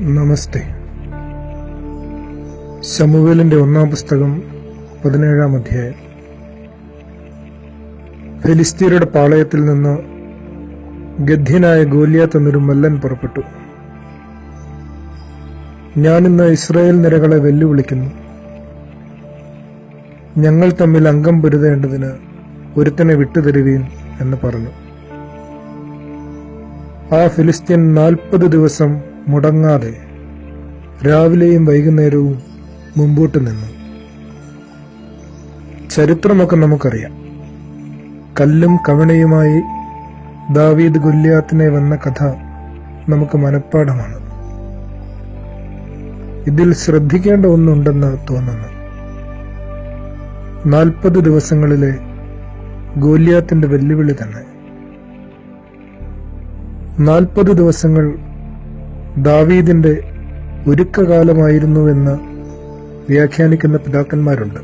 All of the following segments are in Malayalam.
നമസ്തേ. ശമൂവേലിന്റെ 1-ാം പുസ്തകം 17-ാം അധ്യായം. ഫെലിസ്ത്യരുടെ പാളയത്തിൽ നിന്ന് ഗദ്ധ്യനായ ഗോലിയാത്ത് എന്നൊരു മല്ലൻ പുറപ്പെട്ടു. ഞാനിന്ന് ഇസ്രായേൽ നിരകളെ വെല്ലുവിളിക്കുന്നു. ഞങ്ങൾ തമ്മിൽ അംഗം പൊരുതേണ്ടതിന് ഒരുത്തനെ വിട്ടുതരുവീൻ എന്ന് പറഞ്ഞു. ആ ഫിലിസ്ത്യൻ 40 ദിവസം മുടങ്ങാതെ രാവിലെയും വൈകുന്നേരവും മുമ്പോട്ട് നിന്നു. ചരിത്രമൊക്കെ നമുക്കറിയാം. കല്ലും കവണയുമായി ദാവീദ് ഗൊല്യാത്തിനെ വന്ന കഥ നമുക്ക് മനഃപ്പാഠമാണ്. ഇതിൽ ശ്രദ്ധിക്കേണ്ട ഒന്നുണ്ടെന്ന് തോന്നുന്നു. 40 ദിവസങ്ങളിലെ ഗോലിയാത്തിന്റെ വെല്ലുവിളി തന്നെ. 40 ദിവസങ്ങൾ ദാവീദിന്റെ ഒരുക്കകാലമായിരുന്നുവെന്ന് വ്യാഖ്യാനിക്കുന്ന പിതാക്കന്മാരുണ്ട്.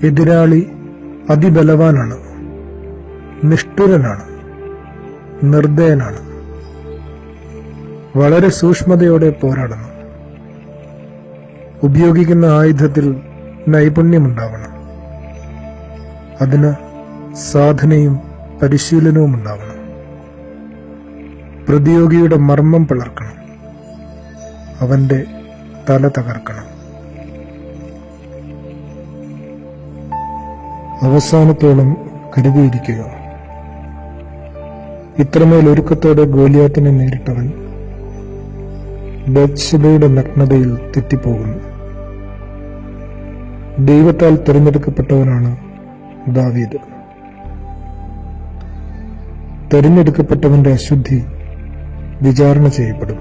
എതിരാളി അതിബലവാനാണ്, നിഷ്ഠുരനാണ്, നിർദ്ദയനാണ്. വളരെ സൂക്ഷ്മതയോടെ പോരാടണം. ഉപയോഗിക്കുന്ന ആയുധത്തിൽ നൈപുണ്യമുണ്ടാവണം. അതിന് സാധനയും പരിശീലനവും ഉണ്ടാവണം. പ്രതിയോഗിയുടെ മർമ്മം പിളർക്കണം, അവന്റെ തല തകർക്കണം. അവസാനത്തോളം കരുതിയിരിക്കുക. ഇത്രമേൽ ഒരുക്കത്തോടെ ഗോലിയാത്തിനെ നേരിട്ടവൻ ബത്ശബയുടെ നഗ്നതയിൽ തെറ്റിപ്പോകുന്നു. ദൈവത്താൽ തിരഞ്ഞെടുക്കപ്പെട്ടവനാണ് ദാവീദ്. തിരഞ്ഞെടുക്കപ്പെട്ടവന്റെ അശുദ്ധി വിചാരണ ചെയ്യപ്പെടും.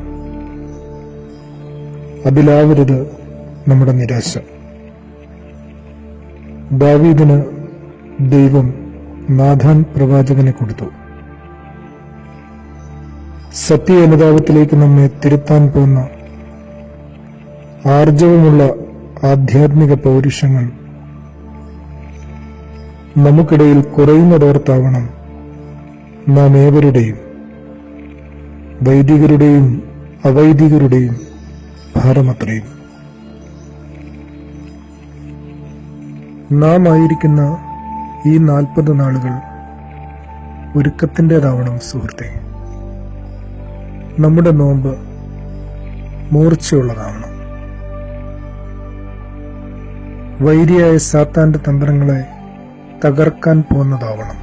അതിലാവരുത് നമ്മുടെ നിരാശ. ദാവീദിന് ദൈവം നാഥാൻ പ്രവാചകനെ കൊടുത്തു. സത്യ അനുതാപത്തിലേക്ക് നമ്മെ തിരുത്താൻ പോകുന്ന ആർജവമുള്ള ആധ്യാത്മിക പൗരുഷങ്ങൾ നമുക്കിടയിൽ കുറയുന്നതോർത്താവണം നാം ഏവരുടെയും, വൈദികരുടെയും അവൈദികരുടെയും ഭാരമത്രയും. നാം ആയിരിക്കുന്ന ഈ 40 നാളുകൾ ഒരുക്കത്തിൻ്റെതാവണം സുഹൃത്തെ. നമ്മുടെ നോമ്പ് മൂർച്ചയുള്ളതാവണം. വൈരിയായ സാത്താന്റെ തന്ത്രങ്ങളെ തകർക്കാൻ പോകുന്നതാവണം.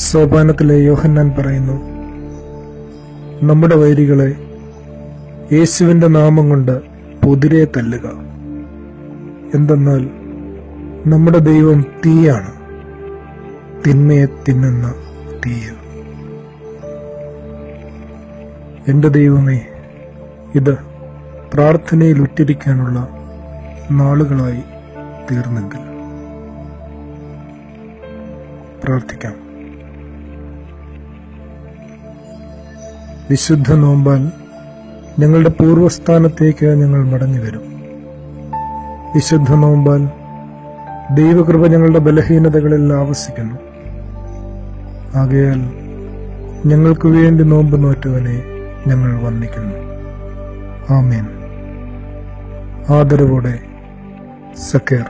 സോപാനത്തിലെ യോഹന്നാൻ പറയുന്നു, നമ്മുടെ വൈരികളെ യേശുവിന്റെ നാമം കൊണ്ട് പൊതിരെ തല്ലുക. എന്തെന്നാൽ നമ്മുടെ ദൈവം തീയാണ്, തിന്മയെ തിന്നുന്ന തീയ. എന്റെ ദൈവമേ, ഇത് പ്രാർത്ഥനയിൽ ഉറ്റിരിക്കാനുള്ള നാളുകളായി തീർന്നെങ്കിൽ. പ്രാർത്ഥിക്കാം. വിശുദ്ധ നോമ്പാൽ ഞങ്ങളുടെ പൂർവസ്ഥാനത്തേക്ക് ഞങ്ങൾ മടങ്ങി വരും. വിശുദ്ധ നോമ്പാൽ ദൈവകൃപ ഞങ്ങളുടെ ബലഹീനതകളിൽ ആവസിക്കുന്നു. ആകയാൽ ഞങ്ങൾക്ക് വേണ്ടി നോമ്പ് നോറ്റവനെ ഞങ്ങൾ വന്ദിക്കുന്നു. ആമേൻ. ആദരവോടെ സക്കേർ.